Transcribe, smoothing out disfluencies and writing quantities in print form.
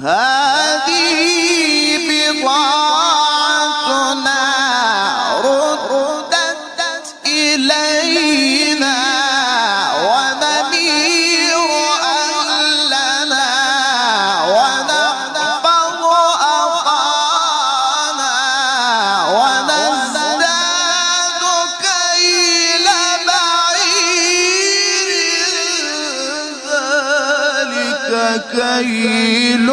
هذه بضاعتنا ردت إلينا ونمير أهلنا ونحفظ أخانا ونزداد كيل بعير ذلك كيل